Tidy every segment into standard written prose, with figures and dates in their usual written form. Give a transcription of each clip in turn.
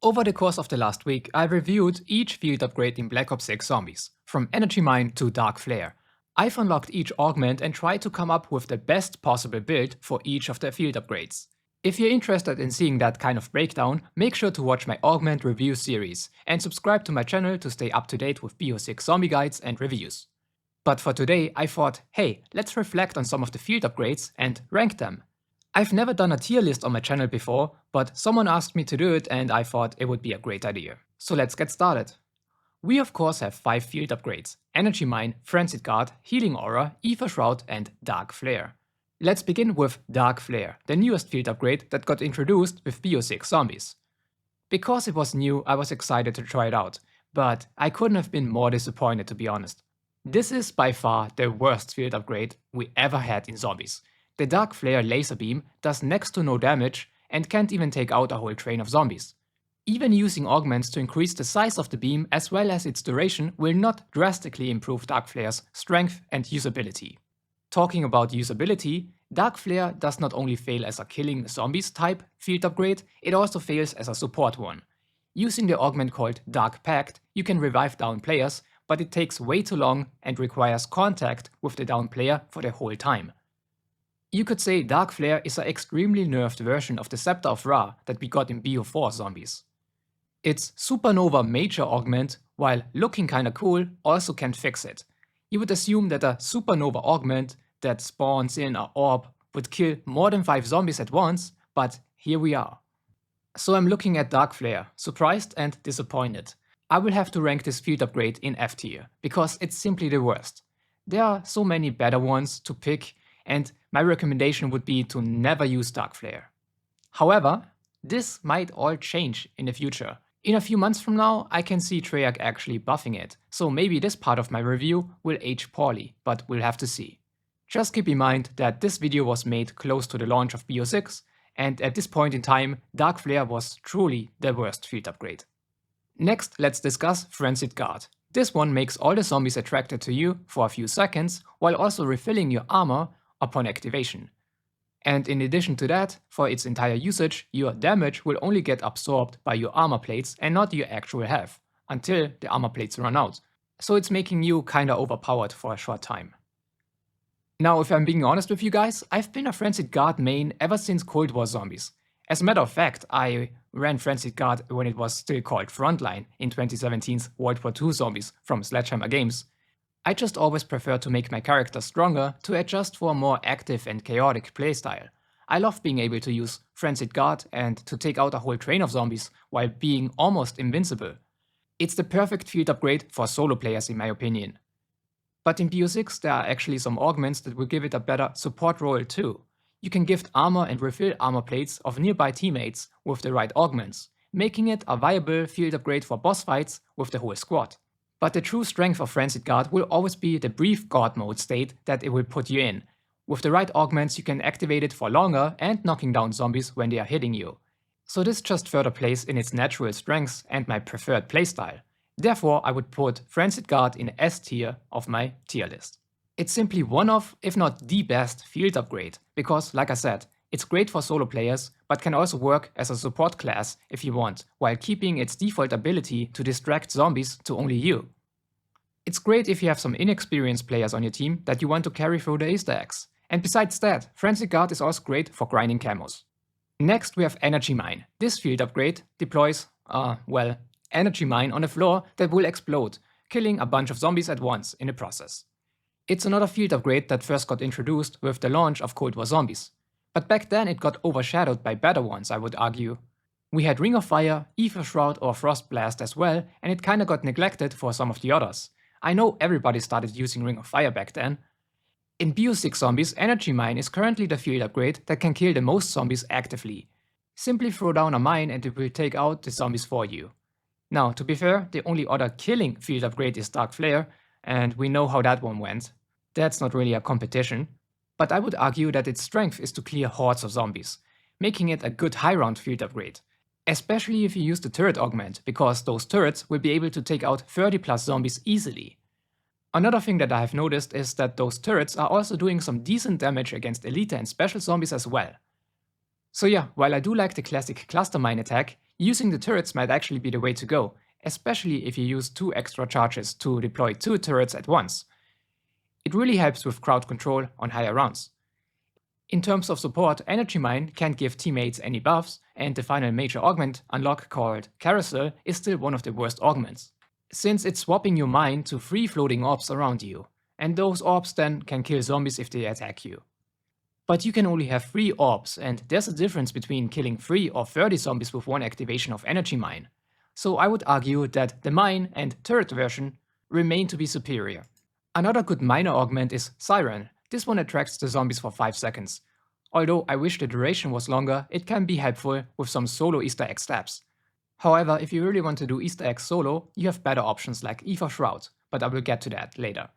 Over the course of the last week, I reviewed each field upgrade in Black Ops 6 Zombies, from Energy Mine to Dark Flare. I've unlocked each augment and tried to come up with the best possible build for each of the field upgrades. If you're interested in seeing that kind of breakdown, make sure to watch my augment review series and subscribe to my channel to stay up to date with BO6 zombie guides and reviews. But for today, I thought, hey, let's reflect on some of the field upgrades and rank them. I've never done a tier list on my channel before, but someone asked me to do it and I thought it would be a great idea. So let's get started. We of course have 5 field upgrades: Energy Mine, Frenzied, Healing Aura, Aether, Shroud and Dark Flare. Let's begin with Dark Flare, the newest field upgrade that got introduced with BO6 Zombies. Because it was new, I was excited to try it out, but I couldn't have been more disappointed, to be honest. This is by far the worst field upgrade we ever had in Zombies. The Dark Flare laser beam does next to no damage and can't even take out a whole train of zombies. Even using augments to increase the size of the beam as well as its duration will not drastically improve Dark Flare's strength and usability. Talking about usability, Dark Flare does not only fail as a killing zombies type field upgrade, it also fails as a support one. Using the augment called Dark Pact, you can revive down players, but it takes way too long and requires contact with the down player for the whole time. You could say Dark Flare is an extremely nerfed version of the Scepter of Ra that we got in BO4 Zombies. Its Supernova Major augment, while looking kinda cool, also can't fix it. You would assume that a Supernova augment that spawns in an orb would kill more than 5 zombies at once, but here we are. So I'm looking at Dark Flare, surprised and disappointed. I will have to rank this field upgrade in F tier, because it's simply the worst. There are so many better ones to pick, and my recommendation would be to never use Dark Flare. However, this might all change in the future. In a few months from now, I can see Treyarch actually buffing it, so maybe this part of my review will age poorly, but we'll have to see. Just keep in mind that this video was made close to the launch of BO6, and at this point in time, Dark Flare was truly the worst field upgrade. Next, let's discuss Frenzied. This one makes all the zombies attracted to you for a few seconds, while also refilling your armor upon activation. And in addition to that, for its entire usage, your damage will only get absorbed by your armor plates and not your actual health, until the armor plates run out. So it's making you kinda overpowered for a short time. Now, if I'm being honest with you guys, I've been a Frenzied main ever since Cold War Zombies. As a matter of fact, I ran Frenzied when it was still called Frontline in 2017's World War II Zombies from Sledgehammer Games. I just always prefer to make my character stronger to adjust for a more active and chaotic playstyle. I love being able to use Frenzied and to take out a whole train of zombies while being almost invincible. It's the perfect field upgrade for solo players in my opinion. But in BO6 there are actually some augments that will give it a better support role too. You can gift armor and refill armor plates of nearby teammates with the right augments, making it a viable field upgrade for boss fights with the whole squad. But the true strength of Frenzied will always be the brief God mode state that it will put you in. With the right augments you can activate it for longer and knocking down zombies when they are hitting you. So this just further plays in its natural strengths and my preferred playstyle. Therefore I would put Frenzied in S tier of my tier list. It's simply one of, if not the best field upgrade, because like I said, it's great for solo players, but can also work as a support class if you want, while keeping its default ability to distract zombies to only you. It's great if you have some inexperienced players on your team that you want to carry through the Easter eggs. And besides that, Frenzied is also great for grinding camos. Next we have Energy Mine. This field upgrade deploys, Energy Mine on a floor that will explode, killing a bunch of zombies at once in the process. It's another field upgrade that first got introduced with the launch of Cold War Zombies. But back then it got overshadowed by better ones, I would argue. We had Ring of Fire, Aether, Shroud or Frost Blast as well, and it kinda got neglected for some of the others. I know everybody started using Ring of Fire back then. In BO6 Zombies, Energy Mine is currently the field upgrade that can kill the most zombies actively. Simply throw down a mine and it will take out the zombies for you. Now, to be fair, the only other killing field upgrade is Dark Flare, and we know how that one went. That's not really a competition. But I would argue that its strength is to clear hordes of zombies, making it a good high round field upgrade. Especially if you use the turret augment, because those turrets will be able to take out 30 plus zombies easily. Another thing that I have noticed is that those turrets are also doing some decent damage against elite and special zombies as well. So yeah, while I do like the classic cluster mine attack, Using the turrets might actually be the way to go, especially if you use 2 extra charges to deploy 2 turrets at once. It really helps with crowd control on higher rounds. In terms of support, Energy Mine can't give teammates any buffs, and the final major augment unlock called Carousel is still one of the worst augments, since it's swapping your mine to free floating orbs around you, and those orbs then can kill zombies if they attack you. But you can only have 3 orbs, and there's a difference between killing 3 or 30 zombies with one activation of Energy Mine. So I would argue that the mine and turret version remain to be superior. Another good minor augment is Siren. This one attracts the zombies for 5 seconds. Although I wish the duration was longer, it can be helpful with some solo Easter egg stabs. However, if you really want to do Easter eggs solo, you have better options like Aether Shroud, but I will get to that later.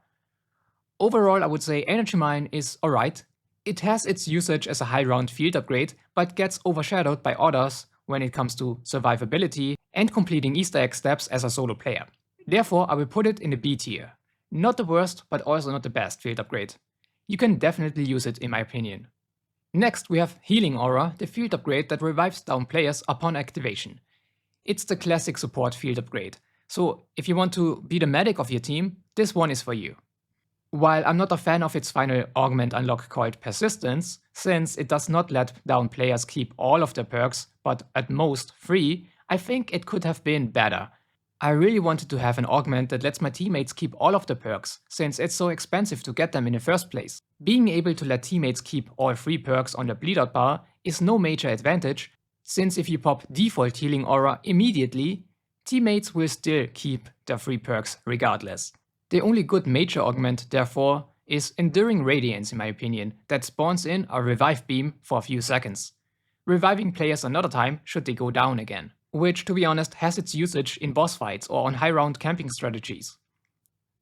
Overall, I would say Energy Mine is alright. It has its usage as a high round field upgrade, but gets overshadowed by others when it comes to survivability and completing Easter egg steps as a solo player. Therefore, I will put it in the B tier. Not the worst, but also not the best field upgrade. You can definitely use it in my opinion. Next we have Healing Aura, the field upgrade that revives down players upon activation. It's the classic support field upgrade, so if you want to be the medic of your team, this one is for you. While I'm not a fan of its final augment unlock called Persistence, since it does not let down players keep all of their perks, but at most 3, I think it could have been better. I really wanted to have an augment that lets my teammates keep all of the perks, since it's so expensive to get them in the first place. Being able to let teammates keep all 3 perks on the bleed-out bar is no major advantage, since if you pop default Healing Aura immediately, teammates will still keep their 3 perks regardless. The only good major augment, therefore, is Enduring Radiance in my opinion, that spawns in a revive beam for a few seconds, reviving players another time should they go down again, which to be honest has its usage in boss fights or on high round camping strategies.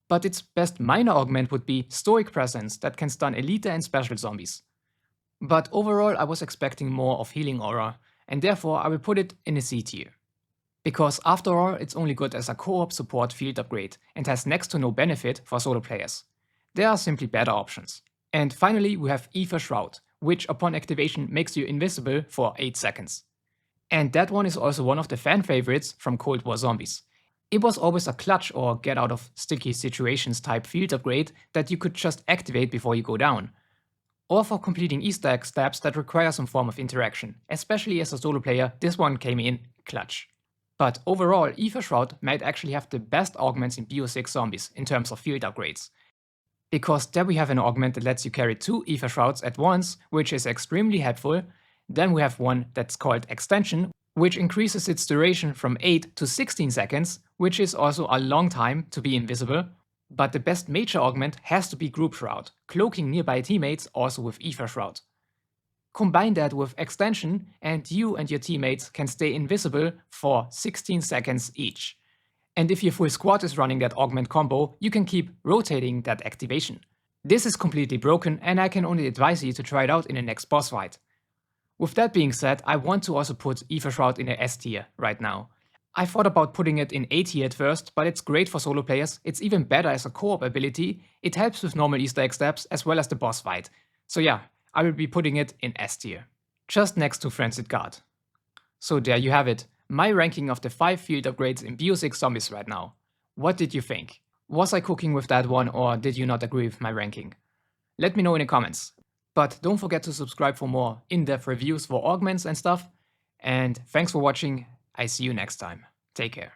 But its best minor augment would be Stoic Presence that can stun elite and special zombies. But overall I was expecting more of Healing Aura, and therefore I will put it in a C tier. Because after all, it's only good as a co-op support field upgrade and has next to no benefit for solo players. There are simply better options. And finally we have Aether Shroud, which upon activation makes you invisible for 8 seconds. And that one is also one of the fan favorites from Cold War Zombies. It was always a clutch or get out of sticky situations type field upgrade that you could just activate before you go down. Or for completing Easter egg stabs that require some form of interaction, especially as a solo player, this one came in clutch. But overall, Aether Shroud might actually have the best augments in BO6 Zombies in terms of field upgrades. Because there we have an augment that lets you carry 2 Aether Shrouds at once, which is extremely helpful. Then we have one that's called Extension, which increases its duration from 8 to 16 seconds, which is also a long time to be invisible. But the best major augment has to be Group Shroud, cloaking nearby teammates also with Aether Shroud. Combine that with Extension and you and your teammates can stay invisible for 16 seconds each. And if your full squad is running that augment combo, you can keep rotating that activation. This is completely broken and I can only advise you to try it out in the next boss fight. With that being said, I want to also put Aether Shroud in a S tier right now. I thought about putting it in A tier at first, but it's great for solo players, it's even better as a co-op ability, it helps with normal Easter egg steps as well as the boss fight. So yeah, I will be putting it in S tier, just next to Frenzied Guard. So there you have it, my ranking of the 5 field upgrades in BO6 Zombies right now. What did you think? Was I cooking with that one or did you not agree with my ranking? Let me know in the comments. But don't forget to subscribe for more in-depth reviews for augments and stuff. And thanks for watching, I see you next time. Take care.